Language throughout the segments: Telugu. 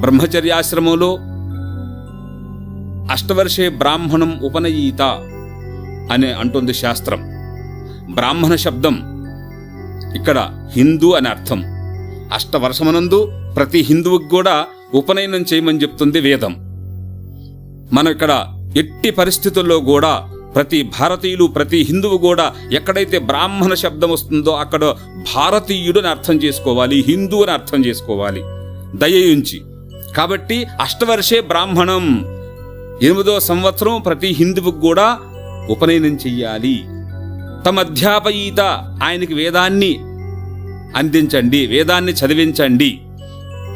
బ్రహ్మచర్యాశ్రమంలో అష్టవర్షే బ్రాహ్మణం ఉపనయీత అని అంటుంది శాస్త్రం. బ్రాహ్మణ శబ్దం ఇక్కడ హిందూ అని అర్థం. అష్టవర్షమునందు ప్రతి హిందువుకి కూడా ఉపనయనం చేయమని చెప్తుంది వేదం. మనం ఇక్కడ ఎట్టి పరిస్థితుల్లో కూడా ప్రతి భారతీయులు, ప్రతి హిందువు కూడా ఎక్కడైతే బ్రాహ్మణ శబ్దం వస్తుందో అక్కడ భారతీయుడు అని అర్థం చేసుకోవాలి, హిందూ అని అర్థం చేసుకోవాలి దయయుంచి. కాబట్టి అష్టవర్షే బ్రాహ్మణం, 8వ సంవత్సరం ప్రతి హిందువుకు కూడా ఉపనయనం చెయ్యాలి. తమధ్యాపయీత, ఆయనకి వేదాన్ని అందించండి, వేదాన్ని చదివించండి.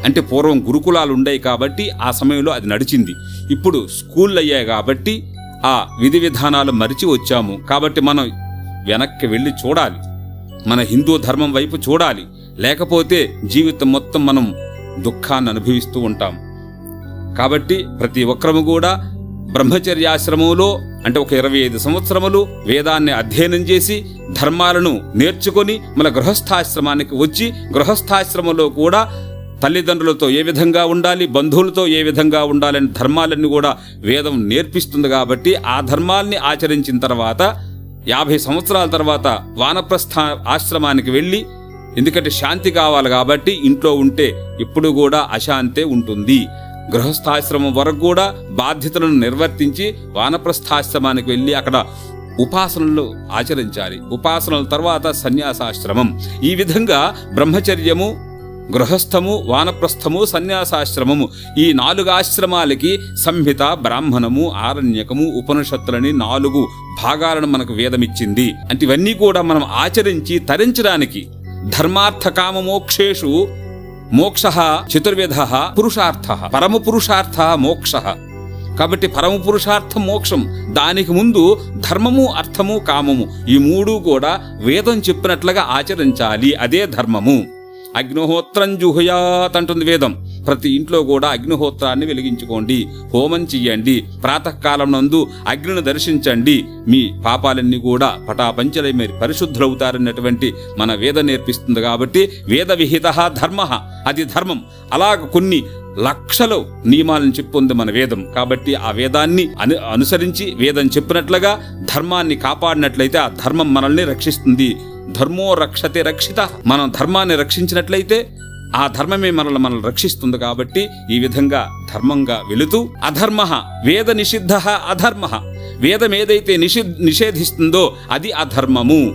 అంటే పూర్వం గురుకులాలు ఉండేవి కాబట్టి ఆ సమయంలో అది నడిచింది. ఇప్పుడు స్కూళ్ళు అయ్యాయి కాబట్టి ఆ విధి విధానాలు మరిచి వచ్చాము. కాబట్టి మనం వెనక్కి వెళ్ళి చూడాలి, మన హిందూ ధర్మం వైపు చూడాలి. లేకపోతే జీవితం మొత్తం మనం దుఃఖాన్ని అనుభవిస్తూ ఉంటాం. కాబట్టి ప్రతి ఒక్కరము కూడా బ్రహ్మచర్యాశ్రమంలో అంటే ఒక 25 సంవత్సరములు వేదాన్ని అధ్యయనం చేసి ధర్మాలను నేర్చుకొని మన గృహస్థాశ్రమానికి వచ్చి గృహస్థాశ్రమంలో కూడా తల్లిదండ్రులతో ఏ విధంగా ఉండాలి, బంధువులతో ఏ విధంగా ఉండాలని ధర్మాలన్నీ కూడా వేదం నేర్పిస్తుంది. కాబట్టి ఆ ధర్మాల్ని ఆచరించిన తర్వాత 50 సంవత్సరాల తర్వాత వానప్రస్థ ఆశ్రమానికి వెళ్ళి, ఎందుకంటే శాంతి కావాలి కాబట్టి ఇంట్లో ఉంటే ఎప్పుడు కూడా అశాంతే ఉంటుంది. గృహస్థాశ్రమం వరకు కూడా బాధ్యతలను నిర్వర్తించి వానప్రస్థాశ్రమానికి వెళ్ళి అక్కడ ఉపాసనలు ఆచరించాలి. ఉపాసనల తర్వాత సన్యాసాశ్రమం. ఈ విధంగా బ్రహ్మచర్యము, గృహస్థము, వానప్రస్థము, సన్యాసాశ్రమము, ఈ 4 ఆశ్రమాలకి సంహిత, బ్రాహ్మణము, ఆరణ్యకము, ఉపనిషత్తులని 4 భాగాలను మనకు వేదమిచ్చింది. అంటే ఇవన్నీ కూడా మనం ఆచరించి తరించడానికి ధర్మార్థ కామ మోక్షేషు మోక్షః చతుర్విధః పురుషార్థః, పరమ పురుషార్థ మోక్షః. కాబట్టి పరమ పురుషార్థం మోక్షం, దానికి ముందు ధర్మము, అర్థము, కామము ఈ 3 కూడా వేదం చెప్పినట్లుగా ఆచరించాలి. అదే ధర్మము. అగ్నిహోత్రం జుహుయాత్ అంటుంది వేదం. ప్రతి ఇంట్లో కూడా అగ్నిహోత్రాన్ని వెలిగించుకోండి, హోమం చెయ్యండి, ప్రాతకాలం నందు అగ్నిని దర్శించండి, మీ పాపాలన్నీ కూడా పటాపంచలై మీరు పరిశుద్ధులవుతారన్నటువంటి మన వేదం నేర్పిస్తుంది. కాబట్టి వేద విహిత ధర్మ, అది ధర్మం. అలాగ కొన్ని లక్షల నియమాలను చెప్పుంది మన వేదం. కాబట్టి ఆ వేదాన్ని అనుసరించి వేదం చెప్పినట్లుగా ధర్మాన్ని కాపాడినట్లయితే ఆ ధర్మం మనల్ని రక్షిస్తుంది. ధర్మో రక్షతే రక్షిత. మనం ధర్మాన్ని రక్షించినట్లయితే ఆ ధర్మమే మనల్ని రక్షిస్తుంది. కాబట్టి ఈ విధంగా ధర్మంగా వెళుతూ అధర్మ వేద నిషిద్ధ అధర్మ, వేదం ఏదైతే నిషేధిస్తుందో అది అధర్మము.